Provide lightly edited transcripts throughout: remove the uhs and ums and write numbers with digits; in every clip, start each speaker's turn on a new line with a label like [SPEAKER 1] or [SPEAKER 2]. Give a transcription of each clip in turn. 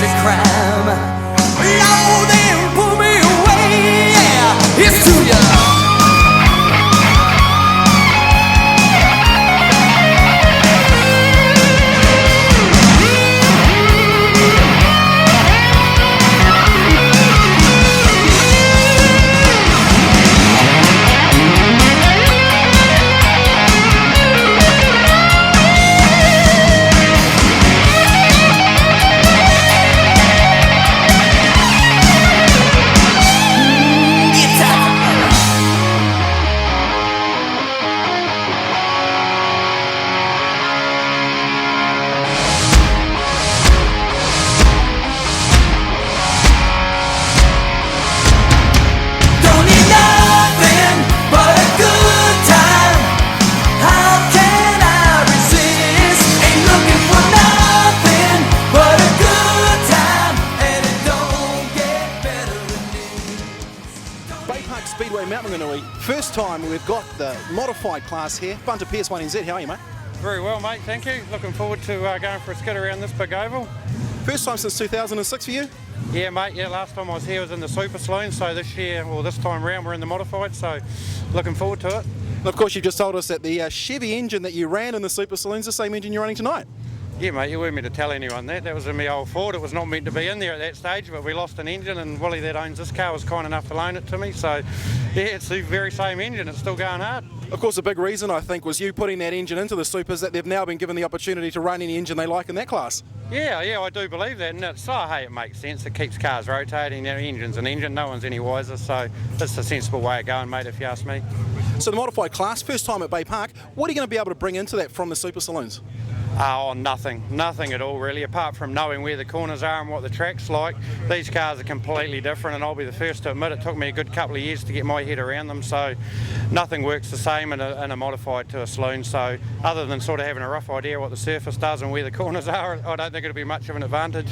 [SPEAKER 1] it's a crime. Lord, then pull me away. Yeah, it's to you.
[SPEAKER 2] Baypark Speedway, Mt Maunganui. First time we've got the modified class here. Bunter Pierce 1NZ, how are you, mate?
[SPEAKER 3] Very well, mate, thank you. Looking forward to going for a skid around this big oval.
[SPEAKER 2] First time since 2006 for you?
[SPEAKER 3] Yeah, mate, yeah, last time I was here was in the Super Saloon, so this year, or this time round, we're in the modified, so looking forward to it.
[SPEAKER 2] And of course, you just told us that the Chevy engine that you ran in the Super Saloon's the same engine you're running tonight.
[SPEAKER 3] Yeah, mate, you weren't meant to tell anyone that. That was in my old Ford. It was not meant to be in there at that stage, but we lost an engine, and Willie that owns this car was kind enough to loan it to me. So, yeah, it's the very same engine. It's still going hard.
[SPEAKER 2] Of course, a big reason, I think, was you putting that engine into the Supers, that they've now been given the opportunity to run any engine they like in that class.
[SPEAKER 3] Yeah, I do believe that, and it's, hey, it makes sense. It keeps cars rotating. Their engine's an engine. No one's any wiser, so it's a sensible way of going, mate, if you ask me.
[SPEAKER 2] So the modified class, first time at Baypark, what are you going to be able to bring into that from the Super Saloons?
[SPEAKER 3] Oh, nothing at all really, apart from knowing where the corners are and what the track's like. These cars are completely different, and I'll be the first to admit it took me a good couple of years to get my head around them, so nothing works the same in a modified to a saloon. So other than sort of having a rough idea what the surface does and where the corners are, I don't think it'll be much of an advantage.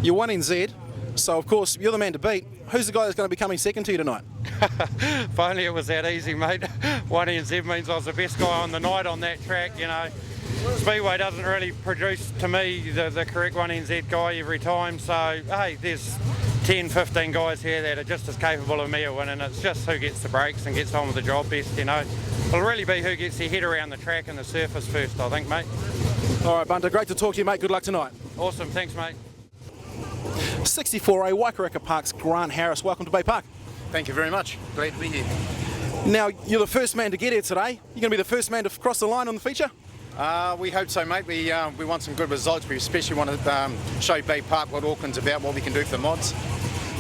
[SPEAKER 2] You're 1NZ, so of course you're the man to beat. Who's the guy that's going to be coming second to you tonight?
[SPEAKER 3] If only it was that easy, mate. 1NZ means I was the best guy on the night on that track, you know. Speedway doesn't really produce, to me, the correct 1NZ guy every time, so hey, there's 10, 15 guys here that are just as capable of me of winning. It's just who gets the brakes and gets on with the job best, you know. It'll really be who gets their head around the track and the surface first, I think, mate.
[SPEAKER 2] All right, Bunter, great to talk to you, mate. Good luck tonight.
[SPEAKER 3] Awesome, thanks, mate.
[SPEAKER 2] 64A Waikaraka Park's Grant Harris, welcome to Baypark.
[SPEAKER 4] Thank you very much. Glad to be here.
[SPEAKER 2] Now, you're the first man to get here today. You're going to be the first man to cross the line on the feature?
[SPEAKER 4] We hope so, mate. We want some good results. We especially want to show Baypark what Auckland's about, what we can do for the mods.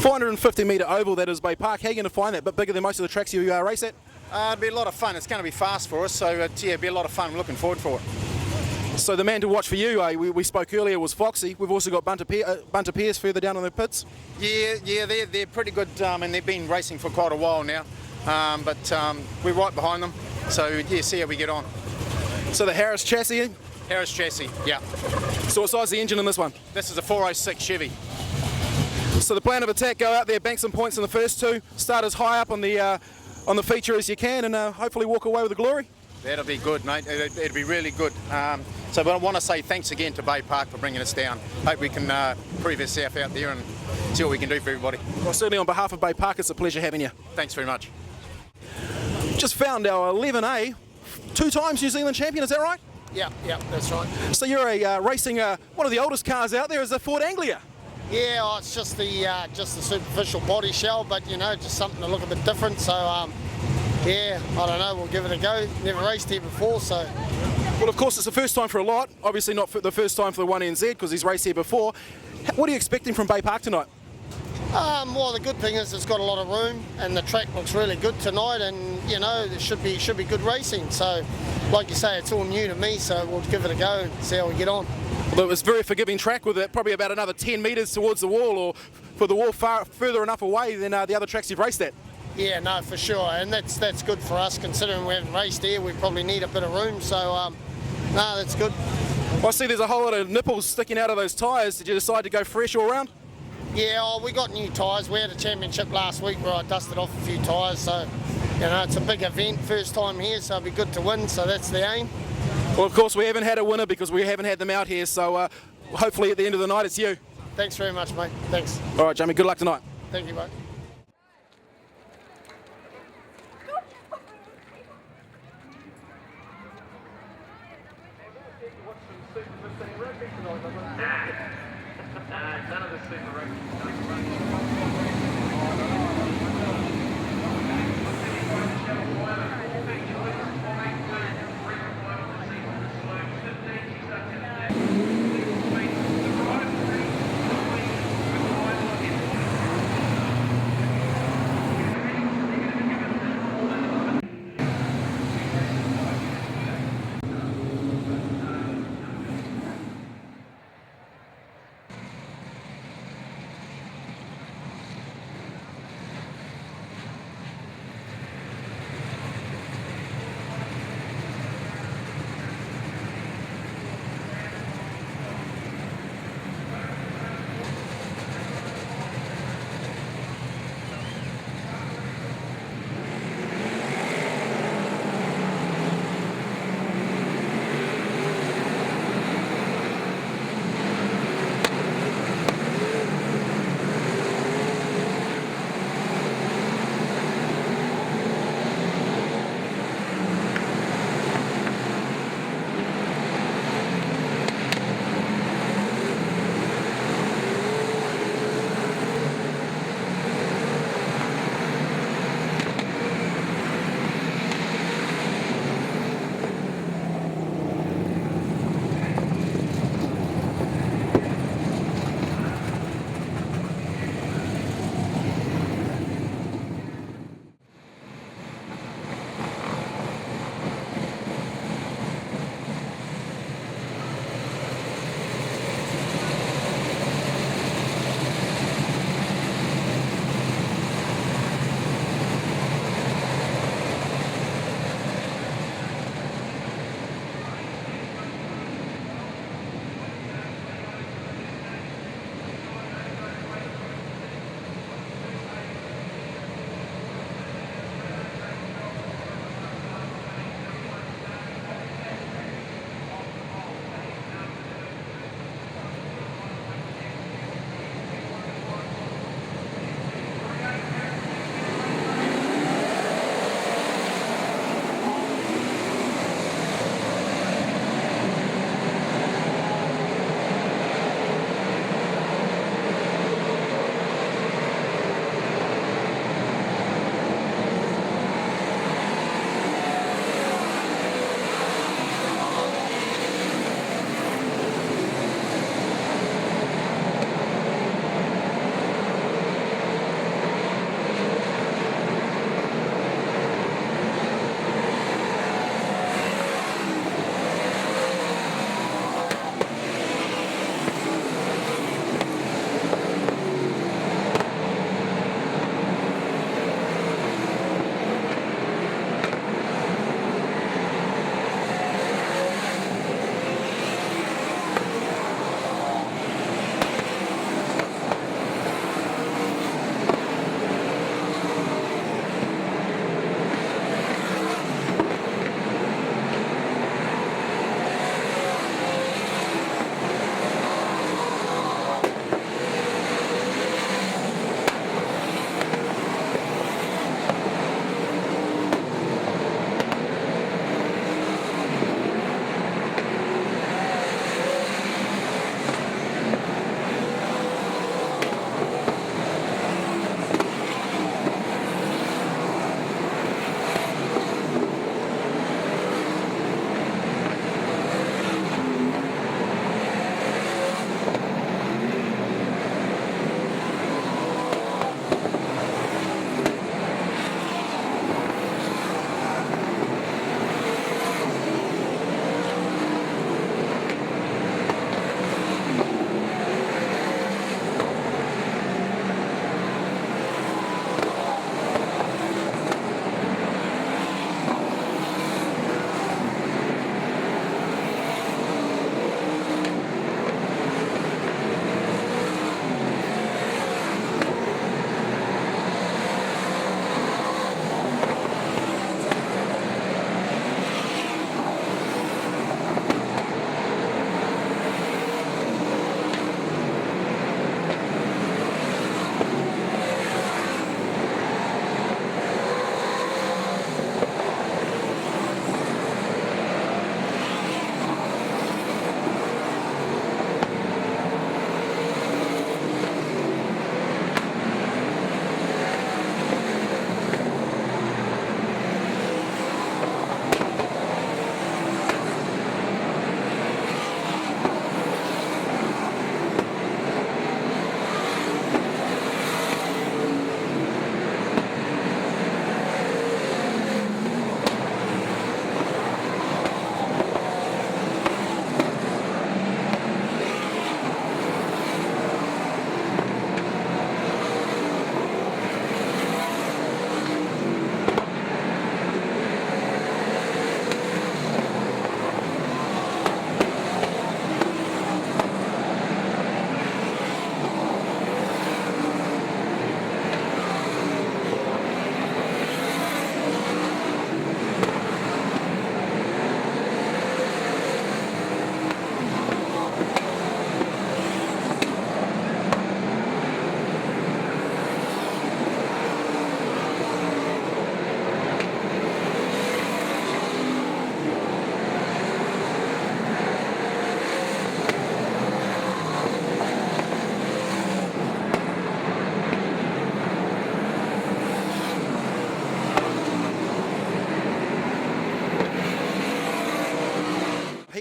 [SPEAKER 2] 450 metre oval, that is Baypark. How are you going to find that? A bit bigger than most of the tracks you race at?
[SPEAKER 4] It'll be a lot of fun. It's going to be fast for us, so yeah, it'll be a lot of fun. I'm looking forward for it.
[SPEAKER 2] So the man to watch for you, we spoke earlier, was Foxy. We've also got Bunter Pierce further down in the pits.
[SPEAKER 4] Yeah, they're pretty good, and they've been racing for quite a while now. But we're right behind them, so yeah, see how we get on.
[SPEAKER 2] So the Harris chassis?
[SPEAKER 4] Harris chassis, yeah.
[SPEAKER 2] So what size is the engine in this one?
[SPEAKER 4] This is a 406 Chevy.
[SPEAKER 2] So the plan of attack, go out there, bank some points in the first two, start as high up on the feature as you can, and hopefully walk away with the glory.
[SPEAKER 4] That'll be good, mate. It'll be really good. So I want to say thanks again to Baypark for bringing us down. Hope we can prove ourselves out there and see what we can do for everybody.
[SPEAKER 2] Well, certainly on behalf of Baypark, it's a pleasure having you.
[SPEAKER 4] Thanks very much.
[SPEAKER 2] Just found our 11A, 2 times New Zealand champion, is that right?
[SPEAKER 5] Yeah, that's right.
[SPEAKER 2] So you're racing one of the oldest cars out there, is the Ford Anglia.
[SPEAKER 5] Yeah, it's just the superficial body shell, but you know, just something to look a bit different. So yeah, I don't know, we'll give it a go. Never raced here before, so.
[SPEAKER 2] Well, of course, it's the first time for a lot. Obviously not the first time for the 1NZ because he's raced here before. What are you expecting from Baypark tonight?
[SPEAKER 5] Well, the good thing is it's got a lot of room and the track looks really good tonight, and you know, there should be good racing. So, like you say, it's all new to me, so we'll give it a go and see how we get on.
[SPEAKER 2] Well, it was a very forgiving track with it, probably about another 10 metres towards the wall, or for the wall further enough away than the other tracks you've raced at.
[SPEAKER 5] Yeah, no, for sure, and that's good for us considering we haven't raced here. We probably need a bit of room, so no, that's good.
[SPEAKER 2] Well, I see there's a whole lot of nipples sticking out of those tyres. Did you decide to go fresh all round?
[SPEAKER 5] Yeah, we got new tyres. We had a championship last week where I dusted off a few tyres, so you know, it's a big event, first time here, so it'll be good to win, so that's the aim.
[SPEAKER 2] Well, of course, we haven't had a winner because we haven't had them out here, so hopefully at the end of the night it's you.
[SPEAKER 5] Thanks very much, mate. Thanks.
[SPEAKER 2] All right, Jamie, good luck tonight.
[SPEAKER 5] Thank you, mate.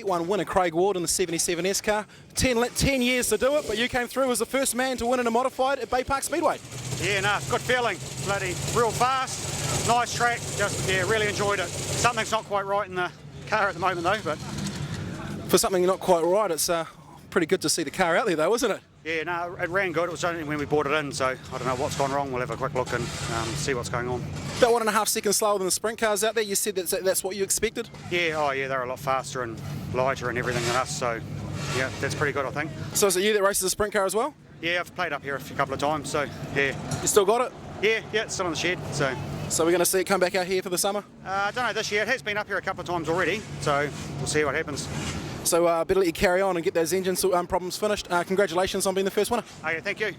[SPEAKER 2] Heat 1 winner, Craig Ward, in the 77S car. 10 years to do it, but you came through as the first man to win in a modified at Baypark Speedway.
[SPEAKER 6] Yeah, no, good feeling. Bloody real fast, nice track. Just really enjoyed it. Something's not quite right in the car at the moment though, but
[SPEAKER 2] For something not quite right, it's pretty good to see the car out there though, isn't it?
[SPEAKER 6] yeah, no, it ran good. It was only when we brought it in, so I don't know what's gone wrong. We'll have a quick look and see what's going on.
[SPEAKER 2] About 1.5 seconds slower than the sprint cars out there. You said that's what you expected?
[SPEAKER 6] Yeah, oh yeah, they're a lot faster and lighter and everything than us, so yeah, that's pretty good, I think.
[SPEAKER 2] So is it you that races the sprint car as well?
[SPEAKER 6] Yeah, I've played up here a couple of times, so yeah.
[SPEAKER 2] You still got it?
[SPEAKER 6] Yeah, it's still in the shed, so.
[SPEAKER 2] So we're going to see it come back out here for the summer?
[SPEAKER 6] I don't know, this year it has been up here a couple of times already, so we'll see what happens.
[SPEAKER 2] So better let you carry on and get those engine problems finished. Congratulations on being the first winner.
[SPEAKER 6] Okay, thank you.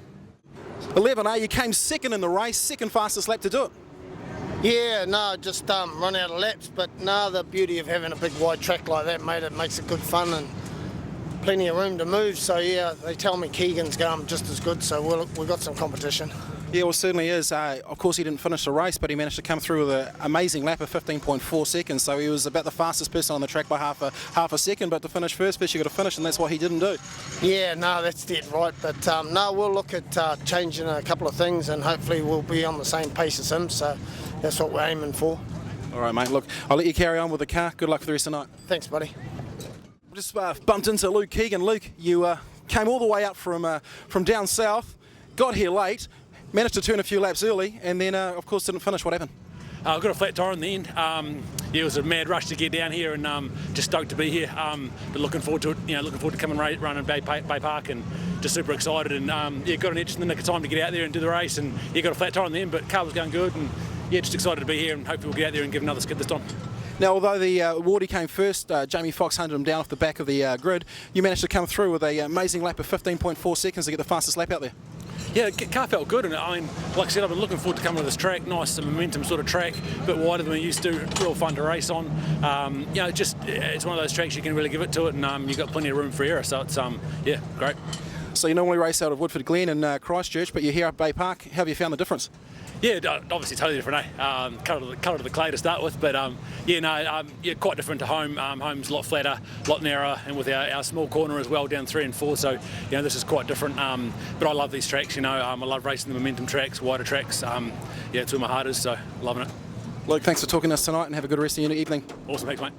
[SPEAKER 2] 11, you came second in the race, second fastest lap to do it.
[SPEAKER 5] Yeah, no, just run out of laps, but no, the beauty of having a big wide track like that, mate, it makes it good fun and plenty of room to move. So yeah, they tell me Keegan's going just as good, so we've got some competition.
[SPEAKER 2] Yeah, well, certainly is. Of course, he didn't finish the race, but he managed to come through with an amazing lap of 15.4 seconds. So he was about the fastest person on the track by half a second. But to finish first you got to finish, and that's what he didn't do.
[SPEAKER 5] Yeah, no, that's dead right. But no, we'll look at changing a couple of things, and hopefully we'll be on the same pace as him. So that's what we're aiming for.
[SPEAKER 2] All right, mate. Look, I'll let you carry on with the car. Good luck for the rest of the night.
[SPEAKER 5] Thanks, buddy.
[SPEAKER 2] Just bumped into Luke Keegan. Luke, you came all the way up from down south, got here late, managed to turn a few laps early, and then, of course, didn't finish. What happened?
[SPEAKER 7] I got a flat tyre in the end. It was a mad rush to get down here, and just stoked to be here. But looking forward to it. Looking forward to coming running Baypark, and just super excited. And got an edge in the nick of time to get out there and do the race. And got a flat tyre in the end, but car was going good. And just excited to be here, and hopefully we'll get out there and give another skid this time.
[SPEAKER 2] Now, although the Wardy came first, Jamie Fox hunted him down off the back of the grid. You managed to come through with an amazing lap of 15.4 seconds to get the fastest lap out there.
[SPEAKER 7] Yeah, the car felt good, and I mean, like I said, I've been looking forward to coming to this track. Nice momentum sort of track, a bit wider than we used to. Real fun to race on. It's one of those tracks you can really give it to it, and you've got plenty of room for error. So it's great.
[SPEAKER 2] So you normally race out of Woodford Glen and Christchurch, but you're here at Baypark. How have you found the difference?
[SPEAKER 7] Yeah, obviously totally different, colour to the clay to start with, but quite different to home. Home's a lot flatter, a lot narrower, and with our small corner as well, down 3 and 4, so this is quite different. But I love these tracks, I love racing the momentum tracks, wider tracks. It's where my heart is, so loving it.
[SPEAKER 2] Luke, thanks for talking to us tonight, and have a good rest of your evening.
[SPEAKER 7] Awesome, thanks mate.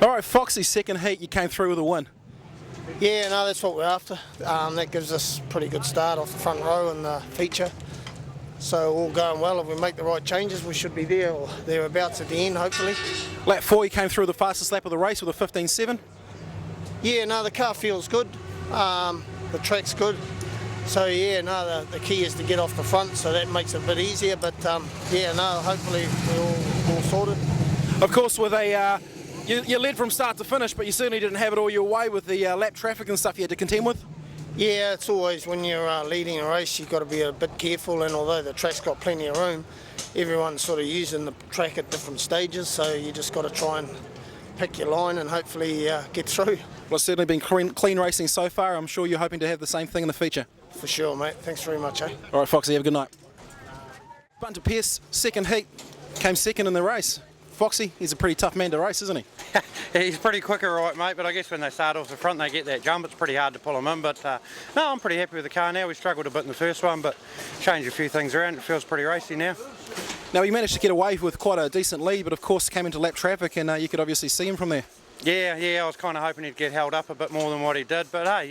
[SPEAKER 2] All right, Foxy, second heat, you came through with a win.
[SPEAKER 5] Yeah, no, that's what we're after. That gives us a pretty good start off the front row and the feature. So all going well. If we make the right changes, we should be there or thereabouts at the end, hopefully.
[SPEAKER 2] Lap 4, you came through the fastest lap of the race with a 15.7.
[SPEAKER 5] Yeah, no, the car feels good. The track's good. So yeah, no, the key is to get off the front, so that makes it a bit easier. But yeah, no, hopefully we're all sorted.
[SPEAKER 2] Of course, with you led from start to finish, but you certainly didn't have it all your way with the lap traffic and stuff you had to contend with.
[SPEAKER 5] Yeah, it's always when you're leading a race, you've got to be a bit careful, and although the track's got plenty of room, everyone's sort of using the track at different stages, so you just got to try and pick your line and hopefully get through.
[SPEAKER 2] Well, it's certainly been clean racing so far. I'm sure you're hoping to have the same thing in the feature.
[SPEAKER 5] For sure, mate. Thanks very much, eh?
[SPEAKER 2] All right, Foxy, have a good night. Bunter Pierce, second heat, came second in the race. Foxy, he's a pretty tough man to race, isn't he?
[SPEAKER 3] He's pretty quick, all right, mate, but I guess when they start off the front, they get that jump. It's pretty hard to pull him in, but no, I'm pretty happy with the car now. We struggled a bit in the first one, but changed a few things around. It feels pretty racy now.
[SPEAKER 2] Now, he managed to get away with quite a decent lead, but of course came into lap traffic, and you could obviously see him from there.
[SPEAKER 3] Yeah, I was kind of hoping he'd get held up a bit more than what he did, but hey,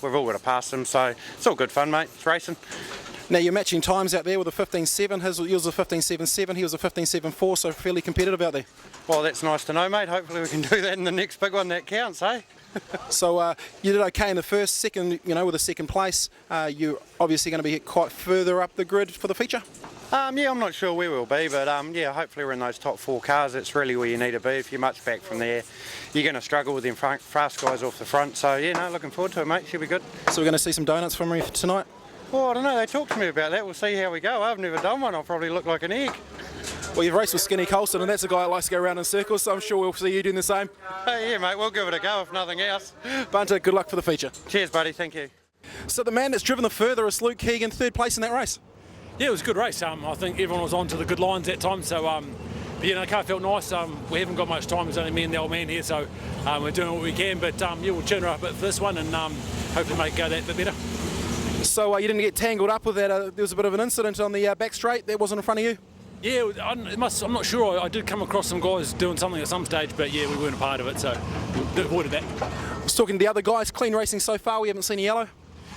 [SPEAKER 3] we've all got to pass him, so it's all good fun, mate. It's racing.
[SPEAKER 2] Now, you're matching times out there with a 15.7. Yours was a 15.77, he was a 15.74, so fairly competitive out there.
[SPEAKER 3] Well, that's nice to know, mate. Hopefully we can do that in the next big one that counts, eh?
[SPEAKER 2] So you did okay in the first, second, with a second place. You're obviously going to be quite further up the grid for the feature.
[SPEAKER 3] Yeah, I'm not sure where we'll be, but yeah, hopefully we're in those top 4 cars. That's really where you need to be. If you're much back from there, you're going to struggle with them fast guys off the front. So yeah, no, looking forward to it, mate. Should be good.
[SPEAKER 2] So we're going to see some donuts from you tonight?
[SPEAKER 3] Well, I don't know. They talked to me about that. We'll see how we go. I've never done one. I'll probably look like an egg.
[SPEAKER 2] Well, you've raced with Skinny Colston, and that's a guy that likes to go around in circles, so I'm sure we'll see you doing the same.
[SPEAKER 3] Hey, yeah, mate. We'll give it a go, if nothing else.
[SPEAKER 2] Bunter, good luck for the feature.
[SPEAKER 3] Cheers, buddy. Thank you.
[SPEAKER 2] So the man that's driven the furthest, Luke Keegan, third place in that race.
[SPEAKER 7] Yeah, it was a good race. I think everyone was on to the good lines that time, so the car felt nice. We haven't got much time. It's only me and the old man here, so we're doing what we can. But yeah, we'll tune her up a bit for this one and hopefully make it go that bit better.
[SPEAKER 2] So you didn't get tangled up with that. There was a bit of an incident on the back straight that wasn't in front of you?
[SPEAKER 7] Yeah, I'm not sure. I did come across some guys doing something at some stage, but yeah, we weren't a part of it, so we avoided that.
[SPEAKER 2] I was talking to the other guys, clean racing so far, we haven't seen a yellow.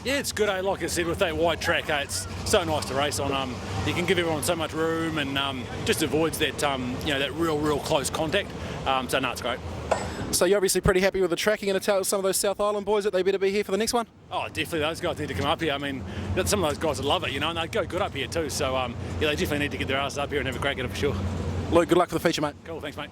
[SPEAKER 7] Yeah, it's good, like I said, with that wide track, it's so nice to race on. You can give everyone so much room and just avoids that, that real close contact. So no, it's great.
[SPEAKER 2] So you're obviously pretty happy with the track. You're going to tell some of those South Island boys that they better be here for the next one?
[SPEAKER 7] Oh, definitely. Those guys need to come up here. I mean, some of those guys would love it, and they go good up here too. So yeah, they definitely need to get their asses up here and have a crack at it for sure.
[SPEAKER 2] Luke, good luck for the feature, mate.
[SPEAKER 7] Cool, thanks, mate.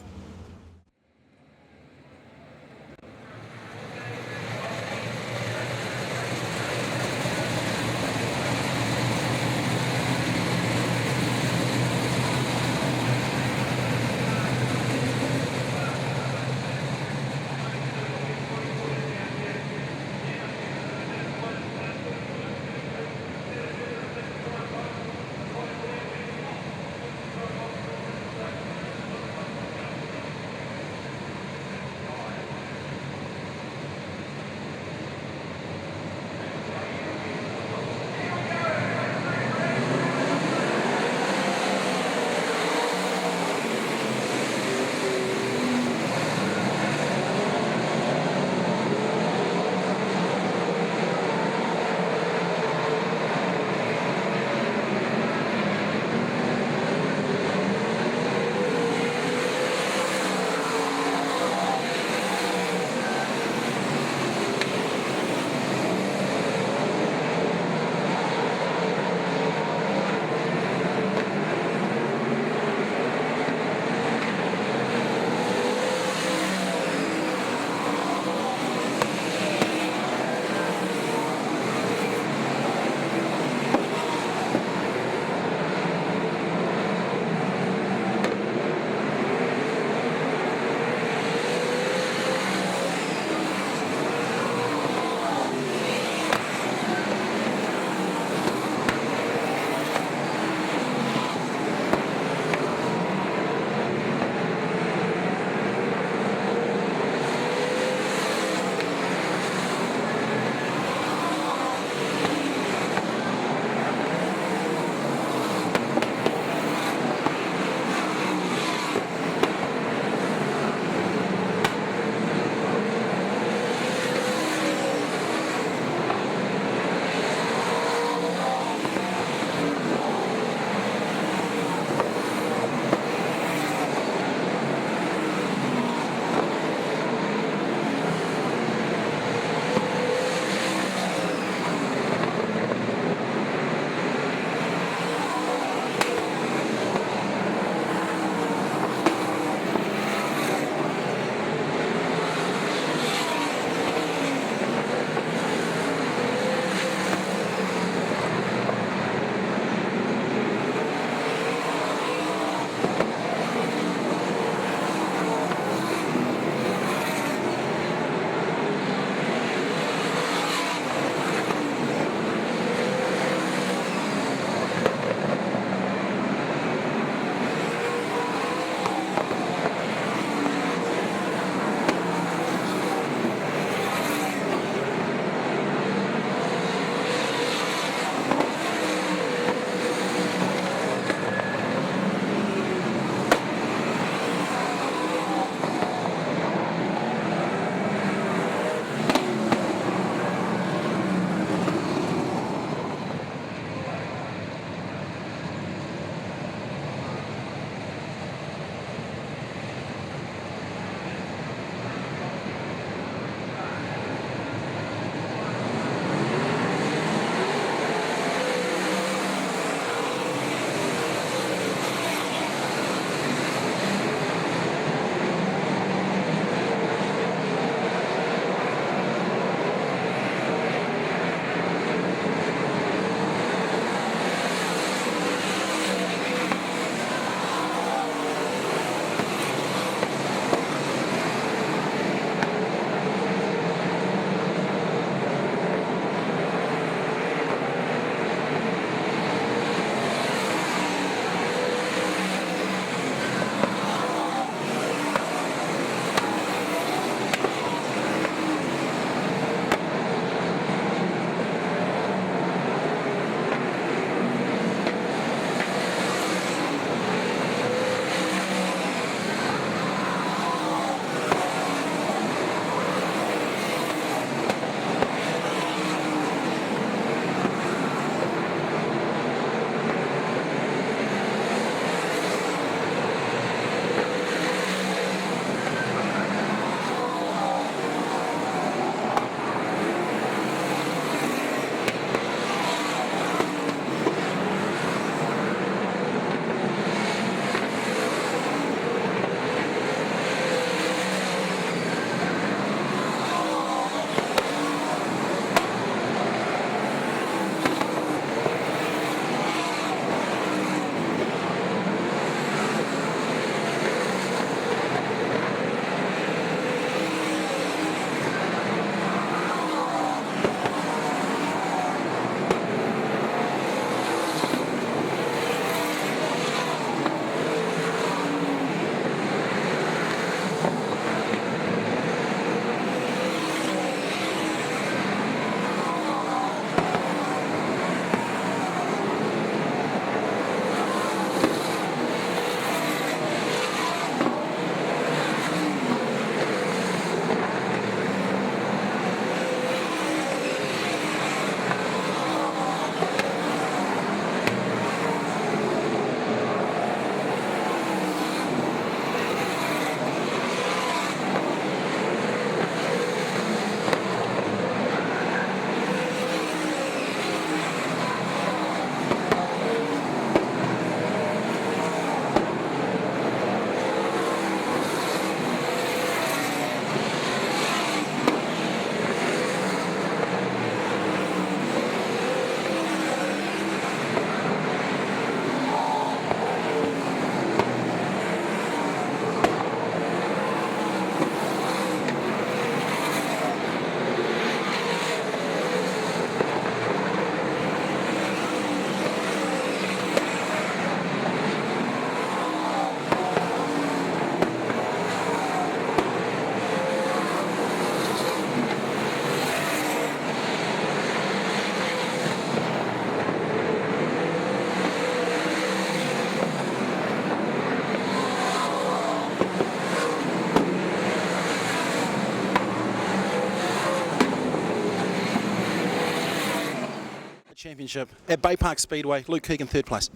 [SPEAKER 2] Championship at Baypark Speedway. Luke Keegan, third place.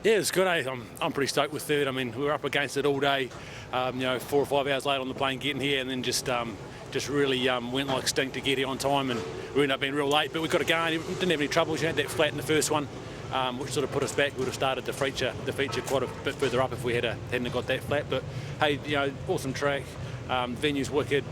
[SPEAKER 7] Yeah, it's good. I'm pretty stoked with third. I mean, we were up against it all day. 4 or 5 hours late on the plane getting here, and then just really went like stink to get here on time, and we ended up being real late. But we got it going. Didn't have any troubles. You had that flat in the first one, which sort of put us back. We would have started the feature quite a bit further up if we hadn't got that flat. But hey, awesome track. Venue's wicked.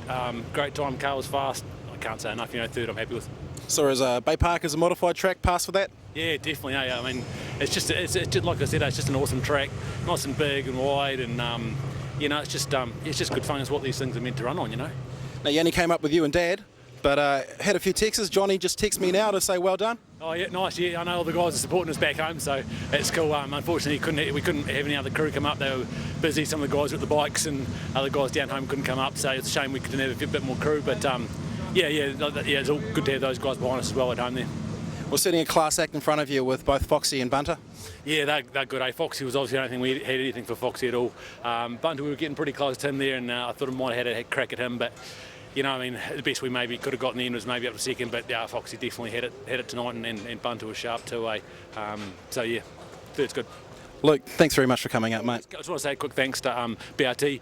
[SPEAKER 7] Great time. Car was fast. I can't say enough. Third I'm happy with.
[SPEAKER 2] So is Baypark as a modified track pass for that?
[SPEAKER 7] Yeah, definitely. I mean, it's just like I said, it's just an awesome track, nice and big and wide, and it's just good fun. Is what these things are meant to run on. Now
[SPEAKER 2] you only came up with you and Dad, but had a few texts. Johnny just texted me now to say well done.
[SPEAKER 7] Oh yeah, nice. Yeah, I know all the guys are supporting us back home, so it's cool. Unfortunately, we couldn't have any other crew come up. They were busy. Some of the guys were at the bikes, and other guys down home couldn't come up. So it's a shame we couldn't have a bit more crew, but. Yeah, it's all good to have those guys behind us as well at home there.
[SPEAKER 2] We're sitting a class act in front of you with both Foxy and Bunter.
[SPEAKER 7] Yeah, they're good. Foxy was obviously, I don't think we had anything for Foxy at all. Bunter, we were getting pretty close to him there, and I thought I might have had a crack at him, but the best we maybe could have gotten in was maybe up to second, but Foxy definitely had it tonight, and Bunter was sharp too. So yeah, third's good.
[SPEAKER 2] Luke, thanks very much for coming up, mate.
[SPEAKER 7] I just want to say a quick thanks to BRT,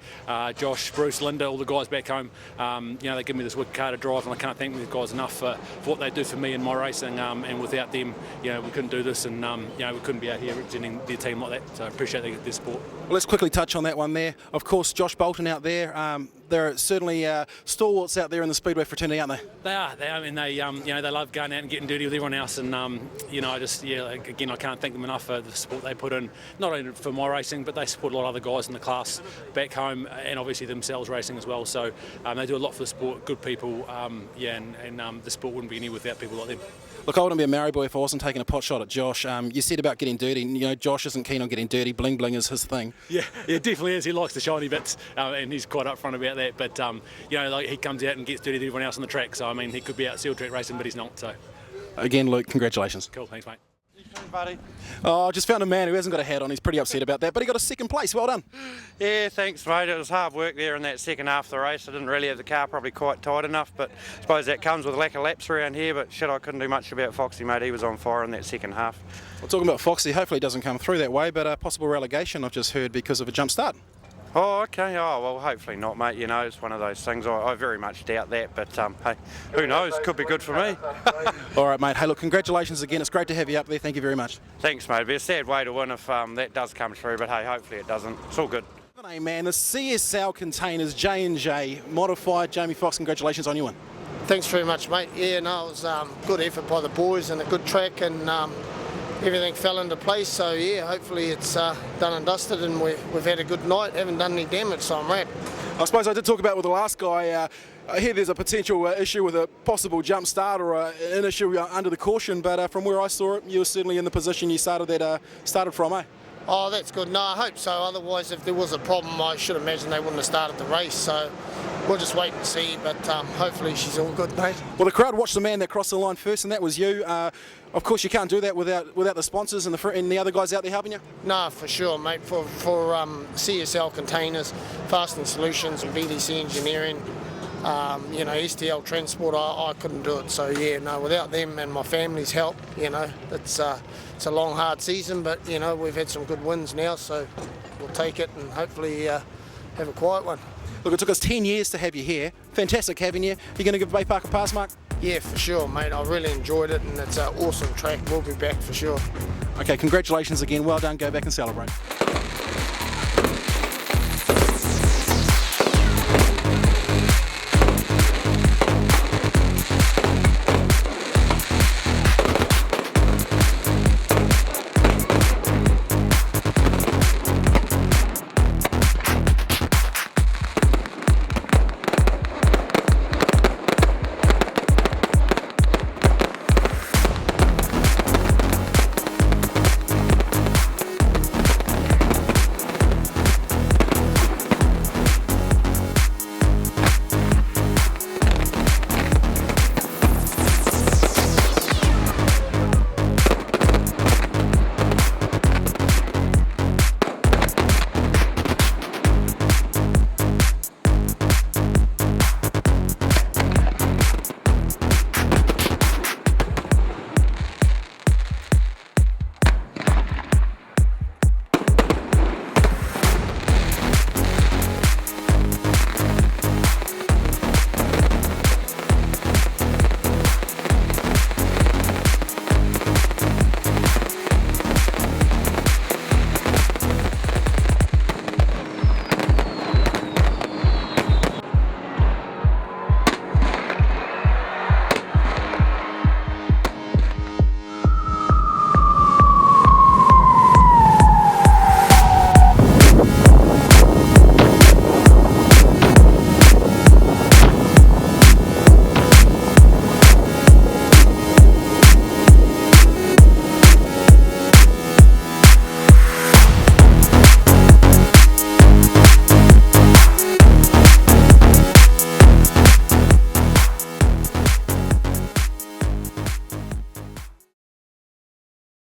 [SPEAKER 7] Josh, Bruce, Linda, all the guys back home. They give me this wicked car to drive, and I can't thank these guys enough for what they do for me and my racing. And without them, we couldn't do this, and we couldn't be out here representing their team like that. So I appreciate their support.
[SPEAKER 2] Well, let's quickly touch on that one there. Of course, Josh Bolton out there. There are certainly stalwarts out there in the Speedway fraternity, aren't they?
[SPEAKER 7] They are. I mean, they love going out and getting dirty with everyone else, and again, I can't thank them enough for the support they put in. Not only for my racing, but they support a lot of other guys in the class back home, and obviously themselves racing as well. So they do a lot for the sport. Good people, and the sport wouldn't be any without people like them.
[SPEAKER 2] Look, I wouldn't be a Maori boy if I wasn't taking a pot shot at Josh. You said about getting dirty. Josh isn't keen on getting dirty. Bling bling is his thing.
[SPEAKER 7] Yeah, definitely is. He likes the shiny bits, and he's quite upfront about that. But he comes out and gets dirty to everyone else on the track. So I mean, he could be out seal track racing, but he's not. So
[SPEAKER 2] again, Luke, congratulations.
[SPEAKER 7] Cool, thanks, mate.
[SPEAKER 3] Buddy.
[SPEAKER 2] Oh, I just found a man who hasn't got a hat on. He's pretty upset about that, but he got a second place. Well done.
[SPEAKER 3] Yeah, thanks, mate. It was hard work there in that second half of the race. I didn't really have the car probably quite tight enough, but I suppose that comes with a lack of laps around here. But shit, I couldn't do much about Foxy, mate. He was on fire in that second half.
[SPEAKER 2] Well, talking about Foxy, hopefully it doesn't come through that way, but a possible relegation I've just heard because of a jump start.
[SPEAKER 3] Oh, okay. Oh, well, hopefully not, mate. It's one of those things. I very much doubt that, but hey, who knows? Could be good for me.
[SPEAKER 2] All right, mate. Hey, look, congratulations again. It's great to have you up there. Thank you very much.
[SPEAKER 3] Thanks, mate. It'd be a sad way to win if that does come through, but hey, hopefully it doesn't. It's all good.
[SPEAKER 2] Hey, man, the CSL Containers J&J modified. Jamie Fox, congratulations on your win.
[SPEAKER 5] Thanks very much, mate. Yeah, no, it was good effort by the boys and a good track, and everything fell into place. So yeah, hopefully it's done and dusted, and we've had a good night. Haven't done any damage, so I'm wrapped.
[SPEAKER 2] I suppose I did talk about with the last guy. I hear there's a potential issue with a possible jump start or an issue under the caution, but from where I saw it, you were certainly in the position you started from, eh?
[SPEAKER 5] Oh, that's good. No, I hope so. Otherwise, if there was a problem, I should imagine they wouldn't have started the race. So we'll just wait and see, but hopefully she's all good, mate.
[SPEAKER 2] Well, the crowd watched the man that crossed the line first, and that was you. Of course, you can't do that without the sponsors and the other guys out there helping you.
[SPEAKER 5] No, for sure, mate. For CSL Containers, Fastening Solutions, and VDC Engineering, STL Transport, I couldn't do it. So yeah, no, without them and my family's help, it's a long, hard season, but we've had some good wins now, so we'll take it and hopefully have a quiet one.
[SPEAKER 2] Look, it took us 10 years to have you here. Fantastic having you. You're going to give Baypark a pass, Mark?
[SPEAKER 5] Yeah, for sure, mate. I really enjoyed it, and it's an awesome track. We'll be back for sure.
[SPEAKER 2] Okay, congratulations again. Well done. Go back and celebrate.